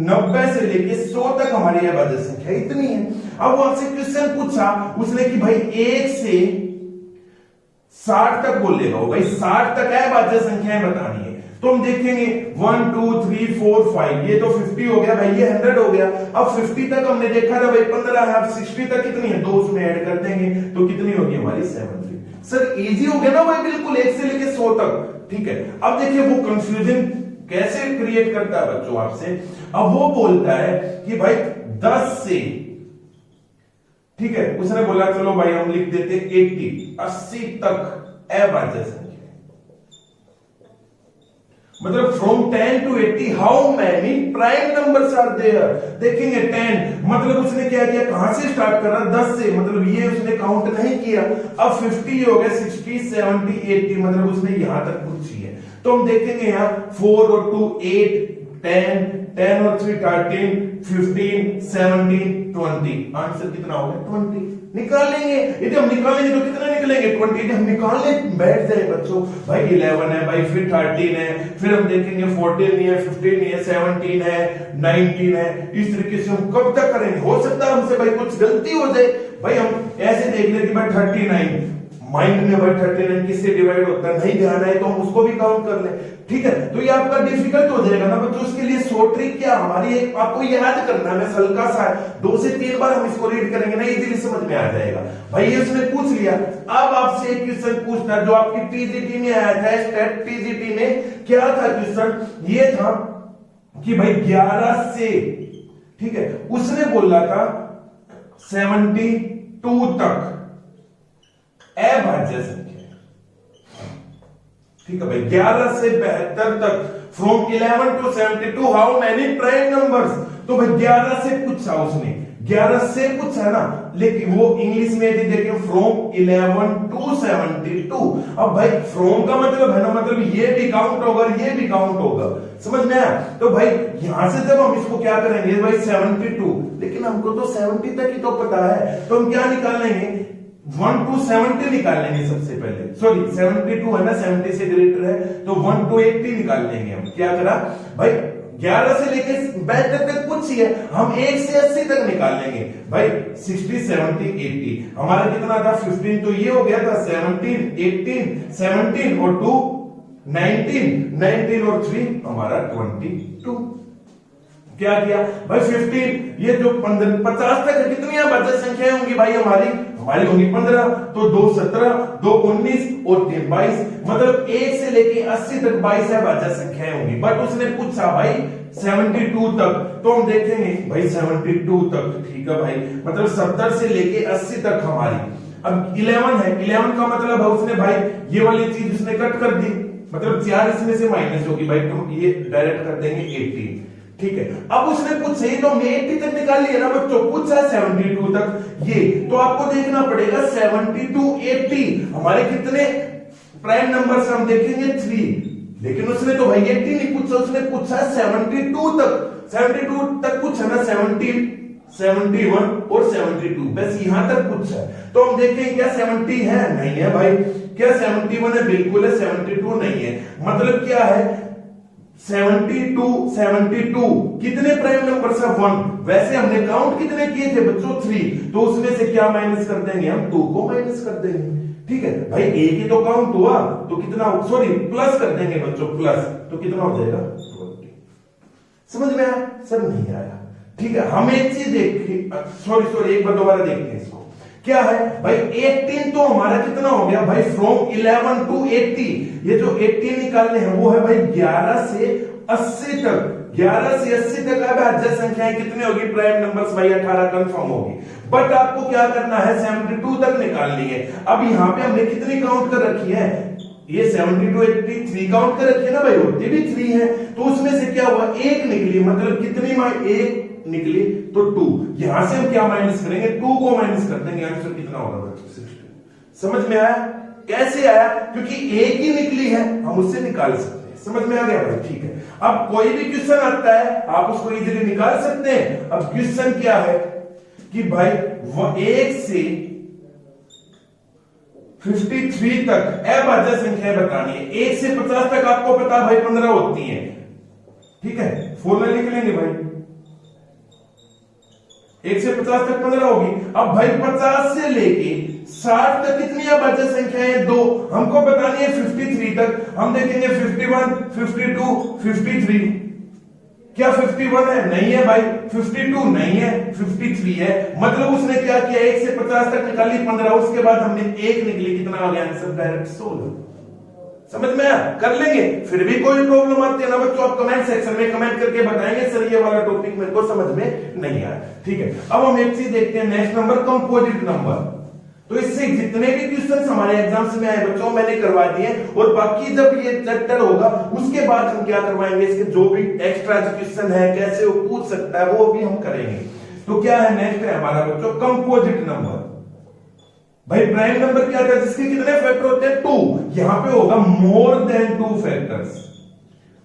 90 से लेके 100 तक हमारी अभाज्य संख्या इतनी है। अब वो आपसे क्वेश्चन पूछा उसने कि भाई 1 से 60 तक बोलेगा वो, भाई 60 तक अभाज्य संख्याएं बतानी है। तो हम देखेंगे 1, 2, 3, 4, 5, ये तो 50 हो गया भाई, ये 100 हो गया। अब 50 तक हमने देखा था भाई 15 है, अब 60 तक कितनी है? 2 उसमें ऐड कर देंगे तो कितनी होगी हमारी? 70। सर इजी हो गया ना भाई, बिल्कुल 1 से लेके 100 तक, ठीक है। अब देखिए वो कंफ्यूजन कैसे क्रिएट करता है बच्चों आपसे। अब वो बोलता है कि भाई 10 से, ठीक है, उसने बोला चलो भाई हम लिख देते 80 तक अभाज्य संख्या। मतलब from 10 to 80 how many prime numbers are there. देखेंगे 10 मतलब उसने क्या किया, कहां से स्टार्ट कर रहा, 10 से, मतलब ये उसने काउंट नहीं किया। अब 50 हो गया, 60 70 80 मतलब उसने यहां तक पूछी है। तो हम देखेंगे यहाँ 4 और 2 8 10 और 3 13 15 17 20 आंसर कितना हो गया 20। निकाल लेंगे, यदि हम निकालेंगे तो कितना निकलेंगे 20। यदि हम निकालने बैठ जाए बच्चों, भाई 11 है, भाई फिर 13 है, फिर हम देखेंगे 14 नहीं है, 15 नहीं है, 17 है, 19 है। इस तरीके से हम कब तक करेंगे। हो सकता है हमसे भाई कुछ गलती हो जाए, भाई हम ऐसे देख ले कि भाई 39 माइंड में भाई 39 किससे डिवाइड होता है नहीं ध्यान है तो हम उसको भी काउंट कर ले, ठीक है। तो ये आपका डिफिकल्ट हो जाएगा ना बच्चों। उसके लिए शॉर्ट ट्रिक क्या हमारी एक आपको याद करना है, हल्का सा 2 से 3 बार हम इसको रीड करेंगे ना इजीली समझ में आ जाएगा। भाई ये उसने पूछ लिया। अब आपसे एक क्वेश्चन पूछना जो आपकी टीजीटी में आया था, स्टेट टीजीटी में क्या था क्वेश्चन, ये था कि भाई 11 से, ठीक है, उसने बोला था 72 तक अभाज्य संख्या, ठीक है भाई 11 से 72 तक from 11 to 72 how many prime numbers. तो भाई 11 से पूछा उसने, 11 से पूछा है ना, लेकिन वो इंग्लिश में यदि देखें फ्रॉम 11 to 72। अब भाई फ्रॉम का मतलब है ना, मतलब ये भी काउंट होगा ये भी काउंट होगा, समझ में आया। तो भाई यहां से जब हम इसको क्या करेंगे भाई 72, लेकिन हमको तो 70 तक ही तो पता है, तो हम क्या निकाल लेंगे 1 to 70 निकाल लेंगे सबसे पहले। सॉरी 72 है ना, 70 से ग्रेटर है तो 1 to 80 निकाल लेंगे। हम क्या करा भाई 11 से लेके 72 तक कुछ ही है, हम 1 से 80 तक निकाल लेंगे। भाई 60 70 80 हमारा कितना था 15, तो ये हो गया था 17 18 17 और 2 19 और 3 हमारा 22। क्या किया भाई 15, ये जो 50 तक कितनी अभाज्य संख्याएं होंगी भाई हमारी होंगी 15, तो 2 17 2 19 और 3 22, मतलब 1 से लेके 80 तक 22 अभाज्य संख्याएं होंगी। बट उसने पूछा भाई 72 तक, तो हम देखेंगे भाई 72 तक, ठीक है भाई, मतलब 70 से लेके 80 तक हमारी। अब 11 है, 11 का मतलब है उसने भाई ये वाली चीज उसने कट कर दी, मतलब 4 इसमें से माइनस होगी भाई, तो ये डायरेक्ट कर देंगे 18, ठीक है। अब उसने पूछा ही तो हमने 80 तक निकाल लिया ना बच्चों, पूछा 72 तक ये, तो आपको देखना पड़ेगा 72 80 हमारे कितने प्राइम नंबर से हम देखेंगे 3, लेकिन उसने तो भाई 80 नहीं पूछा, उसने पूछा 72 तक। 72 तक पूछा ना, 70 71 और 72 बस यहां तक पूछा है। तो हम देखें क्या 70 है, नहीं है भाई। क्या 71 है, बिल्कुल है। 72 नहीं है, मतलब क्या है 72 कितने प्राइम नंबर से 1, वैसे हमने काउंट कितने किए थे बच्चों 3, तो उसमें से क्या माइनस कर देंगे हम 2 को माइनस कर देंगे, ठीक है भाई। एक ही तो काउंट हुआ तो कितना, सॉरी प्लस कर देंगे बच्चों, प्लस तो कितना हो जाएगा 20। समझ में आया सर, नहीं आया, ठीक है। हम एक चीज देखिए, सॉरी एक बार दोबारा देखते हैं इसको, क्या है भाई 18 तो हमारा कितना हो गया भाई फ्रॉम 11 to 80, ये जो 80 निकालने हैं वो है भाई 11 से 80 तक। 11 से 80 तक अभाज्य संख्याएं कितनी होगी प्राइम नंबर्स भाई 18 कंफर्म होगी। बट आपको क्या करना है 72 तक निकालनी है। अब यहाँ पे हमने कितनी काउंट कर रखी है, ये 72 80 3 काउंट कर रखी है ना भाई, होती भी 3 है, तो उसमें से क्या हुआ 1 निकली, मतलब कितनी 1 निकली तो 2, यहां से हम क्या माइनस करेंगे 2 को माइनस कर देंगे, आंसर कितना होगा बच्चों 16। समझ में आया कैसे आया, क्योंकि एक ही निकली है हम उससे निकाल सकते हैं। समझ में आ गया भाई, ठीक है। अब कोई भी क्वेश्चन आता है आप उसको इजीली निकाल सकते हैं। अब क्वेश्चन क्या है कि भाई 1 से 53 तक अभाज्य संख्याएं बतानी है। 1 से 50 तक आपको पता भाई 15 होती है, ठीक है, फॉर्मूला लिख लेंगे भाई 1 से 50 तक 15 होगी। अब भाई 50 से लेके 60 तक कितनी अभाज्य संख्याएं 2, हमको बतानी है 53 तक। हम देखेंगे 51 52 53, क्या 51 है, नहीं है भाई। 52 नहीं है, 53 है, मतलब उसने क्या किया 1 से 50 तक निकाली 15, उसके बाद हमने 1 निकली, कितना आ गया आंसर डायरेक्ट 16। समझ में आया, कर लेंगे। फिर भी कोई प्रॉब्लम आती है ना बच्चों, आप कमेंट सेक्शन में कमेंट करके बताएंगे सर ये वाला टॉपिक मेरे को समझ में नहीं आया, ठीक है। अब हम एक चीज देखते हैं नेक्स्ट नंबर कंपोजिट नंबर। तो इससे जितने भी क्वेश्चन हमारे एग्जाम्स में आए बच्चों मैंने करवा दिए, और बाकी जब ये चैप्टर होगा उसके बाद हम क्या करवाएंगे, इसके जो भी एक्स्ट्रा क्वेश्चन है कैसे वो पूछ सकता है वो भी हम करेंगे। तो क्या है नेक्स्ट है हमारा बच्चों कंपोजिट नंबर। भाई प्राइम नंबर क्या था जिसके कितने फैक्टर होते हैं 2, यहां पे होगा more than 2 factors,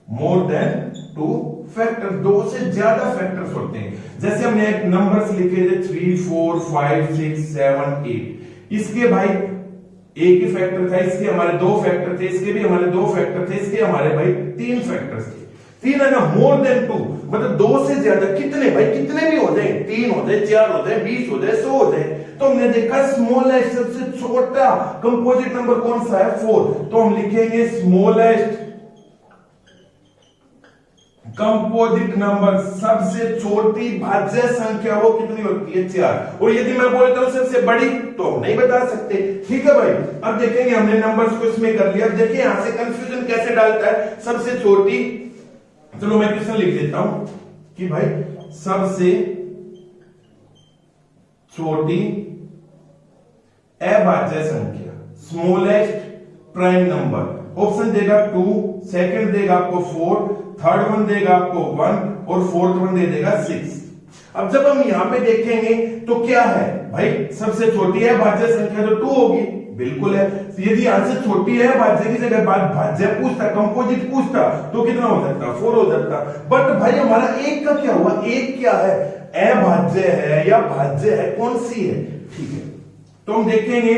more than 2 factor, 2 से ज्यादा फैक्टर्स होते हैं। जैसे हमने एक नंबर्स लिखे थे 3 4 5 6 7 8, इसके भाई एक ही फैक्टर था, इसके हमारे 2 फैक्टर थे, इसके भी हमारे 2 फैक्टर थे, इसके हमारे भाई 3 फैक्टर्स थे। 3 है ना, मोर देन 2 मतलब 2 से ज्यादा, कितने भाई कितने भी हो जाए, 3 हो जाए 4 हो जाए 20 हो जाए 100 हो जाए। तो हमने देखा स्मॉलेस्ट सबसे छोटा कंपोजिट नंबर कौन सा है 4, तो हम लिखेंगे स्मॉलेस्ट कंपोजिट नंबर, सबसे छोटी भाज्य संख्या वो कितनी होती है 4, और यदि मैं बोलता हूं सबसे बड़ी तो हम नहीं बता सकते। ठीक है भाई, अब देखेंगे हमने नंबर्स को इसमें कर लिया। अब देखिए यहां से कंफ्यूजन कैसे डालता है, सबसे छोटी, चलो मैं क्वेश्चन लिख देता हूं कि भाई सबसे छोटी अभाज्य संख्या स्मॉलेस्ट प्राइम नंबर, ऑप्शन देगा 2, सेकंड देगा आपको 4, थर्ड वन देगा आपको 1 और फोर्थ वन दे देगा 6। अब जब हम यहां पे देखेंगे तो क्या है भाई, सबसे छोटी है भाज्य संख्या तो 2 होगी, बिल्कुल है। यदि यहां से छोटी है भाज्य की जगह बात भाज्य पूछता, कंपोजिट पूछता तो कितना हो जाता 4 हो जाता। बट भाई हमारा एक का क्या हुआ, एक क्या है, अभाज्य है या भाज्य है, कौन सी है। ठीक है, तो हम देखेंगे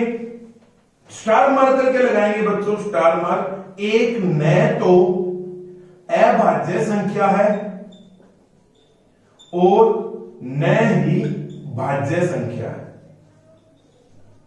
स्टार मार्क करके लगाएंगे बच्चों, स्टार मार्क, एक न तो अभाज्य संख्या है और न ही भाज्य संख्या है,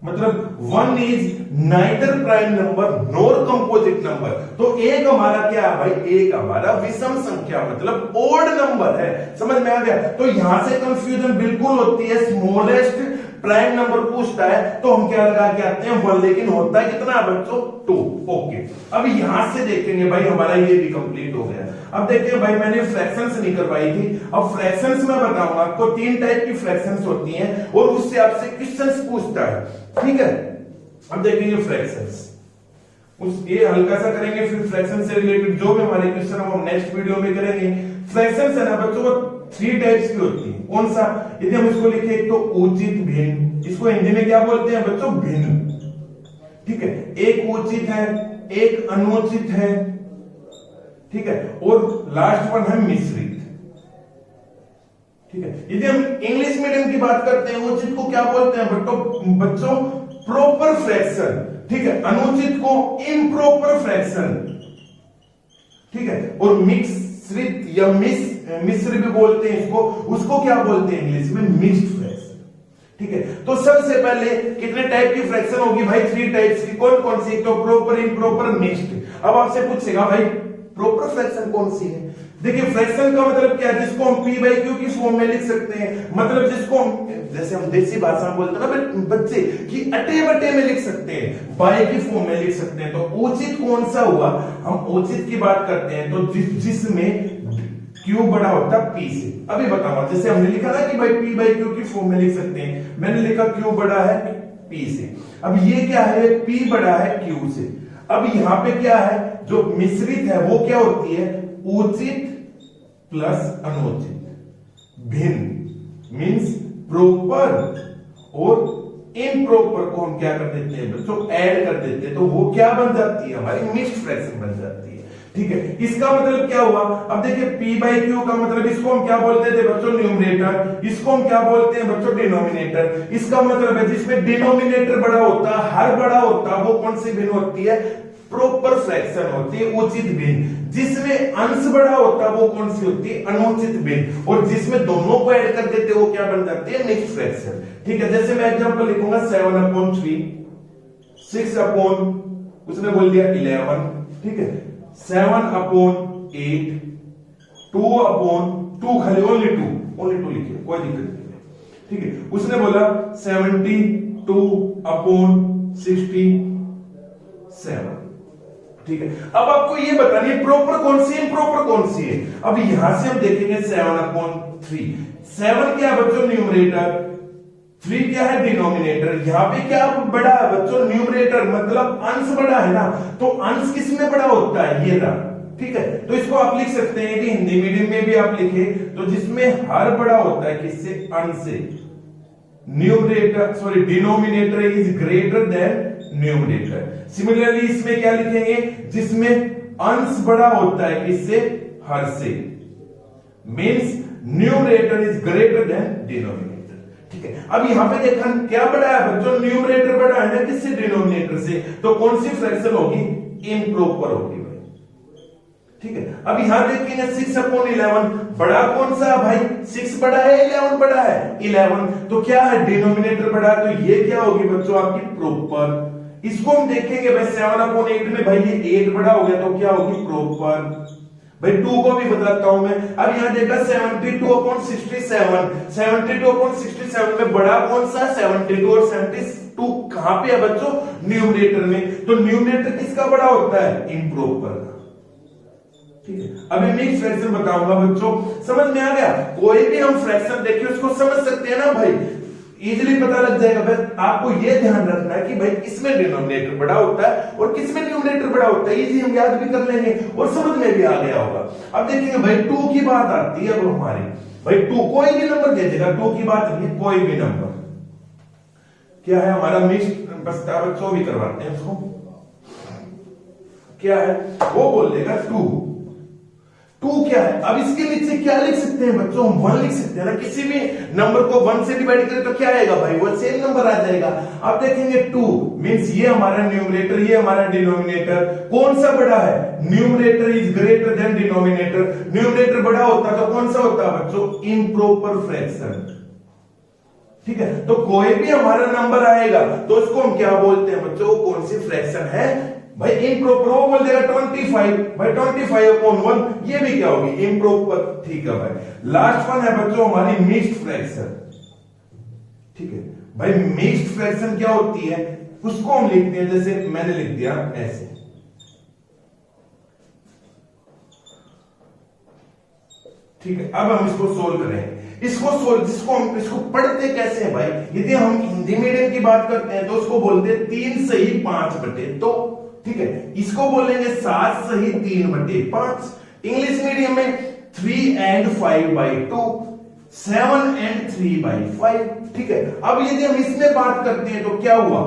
मतलब 1 is neither prime number nor composite number. तो एक हमारा क्या है भाई, एक हमारा विषम संख्या मतलब ओड नंबर है, समझ में आ गया। तो यहां से कंफ्यूजन बिल्कुल होती है, स्मॉलेस्ट प्राइम नंबर पूछता है तो हम क्या लगा के आते हैं 1, लेकिन होता है कितना बच्चों 2। ओके, अब यहां से देखेंगे भाई हमारा ये भी कंप्लीट हो गया। अब देखिए भाई मैंने फ्रैक्शंस नहीं करवाई थी, अब फ्रैक्शंस में बताऊंगा आपको 3 टाइप की फ्रैक्शंस होती हैं और उससे आपसे क्वेश्चंस पूछता है। ठीक है, अब देखेंगे फ्रैक्शंस, उस ये हल्का सा करेंगे, फिर फ्रैक्शन से रिलेटेड जो भी हमारे क्वेश्चन हम नेक्स्ट वीडियो में करेंगे। फ्रैक्शंस है ना बच्चों वो 3 टाइप्स की होती है, कौन सा, यदि हम इसको लिखे एक तो उचित भिन्न, इसको हिंदी में क्या बोलते हैं बच्चों भिन्न। ठीक है, एक उचित है एक अनुचित है, ठीक है, और लास्ट वन है मिश्रित। ठीक है, यदि हम इंग्लिश मीडियम की बात करते हैं उचित को क्या बोलते हैं बच्चों प्रॉपर फ्रैक्शन, ठीक है, अनुचित को इम्प्रॉपर फ्रैक्शन, ठीक है, और मिश्रित या मिश्र भी बोलते हैं इसको, उसको क्या बोलते हैं इंग्लिश में मिक्स्ड फ्रैक्शन। ठीक है, तो सबसे पहले कितने टाइप की फ्रैक्शन होगी भाई 3 टाइप्स की, कौन कौन सी, तो प्रॉपर इम्प्रॉपर मिक्स्ड। अब आपसे पूछेगा भाई प्रॉपर फ्रैक्शन कौन सी है। देखिए फ्रैक्शन का मतलब क्या है, जिसको हम p बाई क्यू की फॉर्म में लिख सकते हैं, मतलब जिसको हम जैसे हम देसी भाषा में बोलते हैं ना बच्चे कि अटे बटे में लिख सकते हैं, बाई की फॉर्म में लिख सकते हैं। तो उचित कौन सा हुआ, हम उचित की बात करते हैं तो जिसमें q बड़ा होता है p से। अभी बताऊंगा, जैसे हमने लिखा ना कि भाई p बाई क्यू की फॉर्म में लिख सकते हैं, मैंने लिखा q बड़ा है p से। अब ये क्या है, p बड़ा है q से। अब यहां पे क्या है, जो मिश्रित है वो क्या होती है, उचित प्लस अनुचित, भिन्न मींस प्रॉपर और इम्प्रॉपर को हम क्या कर देते हैं बच्चों ऐड कर देते हैं, तो वो क्या बन जाती है हमारी मिक्स्ड फ्रैक्शन बन जाती है। ठीक है, इसका मतलब क्या हुआ, अब देखिए p बाई क्यू का मतलब इसको हम क्या बोलते थे बच्चों न्यूमरेटर, इसको हम क्या बोलते हैं बच्चों डिनोमिनेटर। इसका मतलब है जिसमें डिनोमिनेटर बड़ा होता है, हर बड़ा होता है, वो कौन सी भिन्न होती है, प्रॉपर फ्रैक्शन होती है, उचित भिन्न। जिसमें अंश बड़ा होता है वो कौन सी होती है, अनुचित भिन्न। और जिसमें दोनों को ऐड कर देते वो क्या बन जाती है, मिक्स्ड फ्रैक्शन। ठीक है, जैसे मैं एग्जांपल लिखूंगा 7/3, 6 उसने बोल दिया 11, ठीक है, 7/8, 2/2 खाली ओनली 2 लिखिए, कोई दिक्कत नहीं है। ठीक है, उसने बोला 72/67। ठीक है, अब आपको ये बतानी है प्रॉपर कौन सी है, इम्प्रॉपर कौन सी है। अब यहां से हम देखेंगे 7/3, 7 क्या है बच्चों न्यूमरेटर, 3 क्या है डिनोमिनेटर, यहाँ पे क्या बड़ा है बच्चों न्यूमरेटर, मतलब अंश बड़ा है ना, तो अंश किसमें बड़ा होता है, ये रहा। ठीक है, तो इसको आप लिख सकते हैं कि हिंदी मीडियम में भी आप लिखे तो जिसमें हर बड़ा होता है किससे, अंश से, numerator sorry denominator is greater than numerator. Similarly इसमें क्या लिखेंगे, जिसमें अंश बड़ा होता है किससे, हर से, means numerator is greater than denominator. ठीक है, अब यहां पे देखा क्या बड़ा है बच्चों, न्यूमरेटर बड़ा है ना किससे, डिनोमिनेटर से, तो कौन सी फ्रैक्शन होगी, इम्प्रॉपर होगी भाई। ठीक है, अब यहां देखेंगे 6/11 बड़ा कौन सा भाई, 6 बड़ा है 11 बड़ा है, 11 तो क्या है डिनोमिनेटर बड़ा है, तो ये क्या होगी बच्चों आपकी प्रॉपर। इसको हम देखेंगे भाई 7/8 में भाई ये 8 बड़ा हो गया तो क्या होगी प्रॉपर। भाई 2 को भी बताता हूं मैं, अब यहां देखा 72/67, 72/67 में बड़ा कौन सा, 72 और 72 कहां पे है बच्चों, न्यूमरेटर में, तो न्यूमरेटर किसका बड़ा होता है, इम्प्रॉपर का। ठीक है, अभी मिक्स फ्रैक्शन बताऊंगा बच्चों, समझ में आ गया। कोई भी हम फ्रैक्शन देखिए उसको समझ सकते हैं ना भाई, इजीली पता लग जाएगा। बस आपको यह ध्यान रखना है कि भाई किसमें डिनोमिनेटर बड़ा होता है और किसमें न्यूमरेटर बड़ा होता है, इजी हम याद भी कर लेंगे और समझ में भी आ गया होगा। अब देखेंगे भाई 2 की बात आती है, अब हमारी भाई 2 कोई भी नंबर दे देगा, 2 की बात नहीं, कोई भी नंबर क्या है हमारा मिक्स बस्ता बच्चों भी करवाते हैं उसको, क्या है वो बोल देगा 2 क्या है। अब इसके नीचे क्या लिख सकते हैं बच्चों, हम 1 लिख सकते हैं ना, किसी भी नंबर को 1 से डिवाइड करें तो क्या आएगा भाई, वो सेम नंबर आ जाएगा। अब देखेंगे 2 मींस ये हमारा न्यूमरेटर, ये हमारा डिनोमिनेटर, कौन सा बड़ा है, numerator is greater than denominator. Numerator बड़ा होता तो कौन सा होता बच्चों, इम्प्रॉपर फ्रैक्शन। ठीक है, तो कोई भी हमारा नंबर आएगा तो उसको हम क्या बोलते हैं बच्चों, कौन सी फ्रैक्शन है भाई, इम्प्रॉपर। वो बोल देगा 25 भाई, 25/1 ये भी क्या होगी, इम्प्रॉपर। ठीक है भाई, लास्ट वन है बच्चों हमारी मिक्स्ड फ्रैक्शन। ठीक है भाई, मिक्स्ड फ्रैक्शन क्या होती है, उसको हम लिखते हैं जैसे मैंने लिख दिया ऐसे। ठीक है, अब हम इसको सोल्व करें, इसको सोल्व, जिसको हम इसको पढ़ते कैसे हैं भाई, यदि हम हिंदी मीडियम की बात करते हैं तो उसको बोलते हैं 3 सही 5/2। ठीक है, इसको बोलेंगे 7 सही 3/5। इंग्लिश मीडियम में 3 and 5/2, 7 and 3/5। ठीक है, अब यदि हम इसमें बात करते हैं तो क्या हुआ,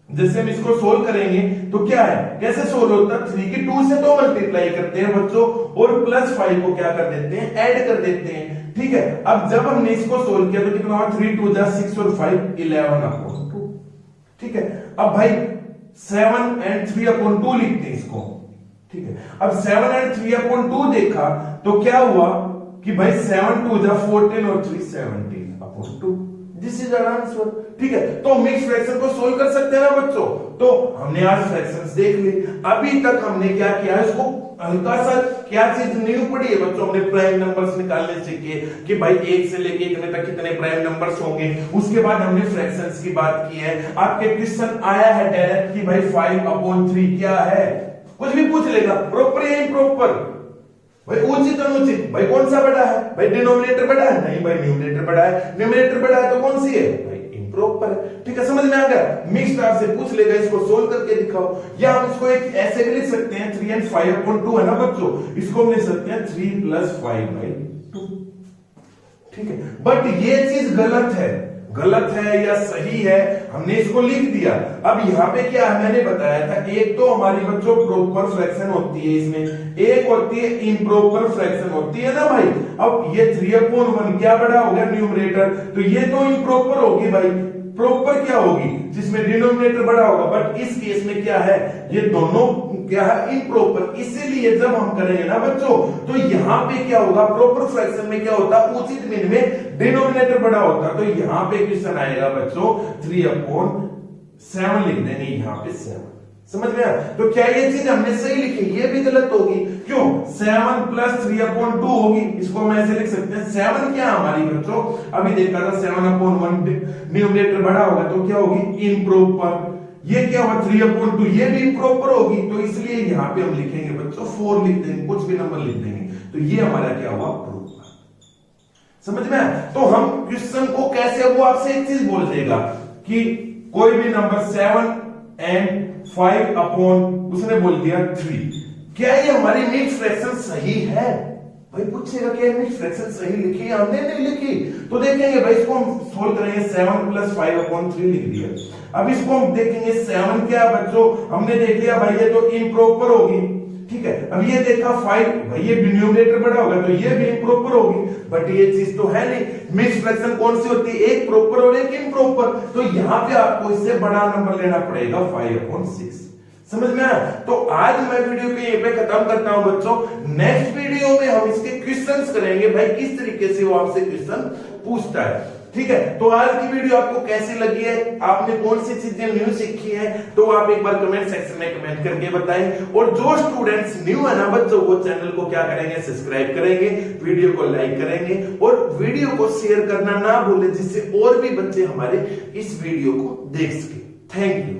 जैसे हम इसको सोल्व करेंगे तो क्या है, कैसे सोल्व होता है, 3 की 2 से तो मल्टीप्लाई करते हैं बच्चों और +5 को क्या कर देते हैं, ऐड कर देते हैं। ठीक है, अब जब हमने इसको सोल्व किया तो कितना हुआ, 3 2 जा 6 और 5 11/2। ठीक है, अब भाई 7 and 3/2 लिखते हैं इसको। ठीक है, अब 7 and 3/2 देखा तो क्या हुआ कि भाई 7 2 जा 14 और 3 17/2, दिस इज आवर आंसर। ठीक है, तो मिक्स फ्रैक्शन को सोल्व कर सकते हैं ना बच्चों। तो हमने आज फ्रैक्शंस देख ली, अभी तक हमने क्या किया, इसको हल्का सा क्या चीज नहीं पड़ी है बच्चों, हमने प्राइम नंबर्स निकालने सीखे कि भाई 1 से लेके इतने तक कितने प्राइम नंबर्स होंगे। उसके बाद हमने फ्रैक्शंस की बात की है। आपके क्वेश्चन आया है डायरेक्ट कि भाई 5/3 क्या है, कुछ भी पूछ लेगा, प्रॉपर या इम्प्रॉपर, भाई उचित अनुचित, भाई कौन सा बड़ा है, भाई डिनोमिनेटर बड़ा है, नहीं भाई न्यूमरेटर बड़ा है, न्यूमरेटर बड़ा है तो कौन सी है भाई, इम्प्रॉपर है। ठीक है, समझ में आ गया। मिक्स्ड आपसे पूछ लेगा, इसको सोल्व करके दिखाओ, या हम इसको एक ऐसे भी लिख सकते हैं 3 and 5/2 है ना बच्चों, इसको हम लिख सकते हैं 3 + 5/2। ठीक है, बट ये चीज गलत है, गलत है या सही है, हमने इसको लिख दिया। अब यहाँ पे क्या है, मैंने बताया था, एक तो हमारी बच्चों प्रॉपर फ्रैक्शन होती है, इसमें एक होती है इम्प्रॉपर फ्रैक्शन होती है ना भाई। अब ये 3/1 क्या बड़ा हो गया न्यूमरेटर, तो ये तो इम्प्रॉपर होगी भाई, प्रॉपर क्या होगी जिसमें डिनोमिनेटर बड़ा होगा, बट इस केस में क्या है, ये दोनों क्या है, इम्प्रॉपर। इसीलिए जब हम करेंगे ना बच्चों तो यहां पे क्या होगा, प्रॉपर फ्रैक्शन में क्या होता है, उचित मीन में डिनोमिनेटर बड़ा होता है, तो यहां पे क्वेश्चन आएगा बच्चों 3/7 लिख देंगे, यहां पे 7। समझ में आया, तो क्या ये चीज हमने सही लिखी, ये भी गलत होगी, क्यों, 7 + 3/2 होगी, इसको हम ऐसे लिख सकते हैं। 7 क्या हमारी बच्चों, अभी देखा था 7/1 न्यूमरेटर बड़ा होगा तो क्या होगी, इम्प्रॉपर। ये क्या हुआ 3/2, ये भी इम्प्रॉपर होगी, तो इसलिए यहां पे हम लिखेंगे बच्चों 4 लिख देंगे, कुछ भी नंबर लिख देंगे, तो ये हमारा क्या हुआ, प्रॉपर। समझ में आया? तो हम क्वेश्चन को कैसे, वो आपसे एक चीज बोल देगा कि कोई भी नंबर 7 एंड 5 अपॉन, उसने बोल दिया 3, क्या ये हमारी मिक्स फ्रैक्शन सही है? भाई पूछेगा क्या मिक्स फ्रैक्शन सही लिखी है? हमने नहीं लिखी। तो देखेंगे भाई, इसको हम सोल्व करेंगे, 7 + 5 अपॉन 3 लिख दिया। अब इसको हम देखेंगे 7 क्या बच्चों, हमने देख लिया भाई ये तो इम्प्रॉपर होगी, ठीक है। अब ये देखा 5, भाई ये डिनोमिनेटर बड़ा होगा तो ये भी इम्प्रॉपर होगी, बट ये चीज तो है नहीं। मिक्स फ्रैक्शन कौन सी होती है? एक प्रॉपर और एक इम्प्रॉपर। तो यहां पे आपको इससे बड़ा नंबर लेना पड़ेगा 5/6। समझ में आया? तो आज मैं वीडियो को यहीं पे खत्म करता हूं बच्चों। नेक्स्ट वीडियो में हम इसके क्वेश्चंस करेंगे, भाई किस तरीके से वो आपसे क्वेश्चन पूछता है, ठीक है। तो आज की वीडियो आपको कैसी लगी है, आपने कौन सी चीजें न्यू सीखी है, तो आप एक बार कमेंट सेक्शन में कमेंट करके बताएं। और जो स्टूडेंट्स न्यू है ना बच्चों, वो चैनल को क्या करेंगे, सब्सक्राइब करेंगे, वीडियो को लाइक करेंगे और वीडियो को शेयर करना ना भूलें, जिससे और भी बच्चे हमारे इस वीडियो को देख सके। Thank you.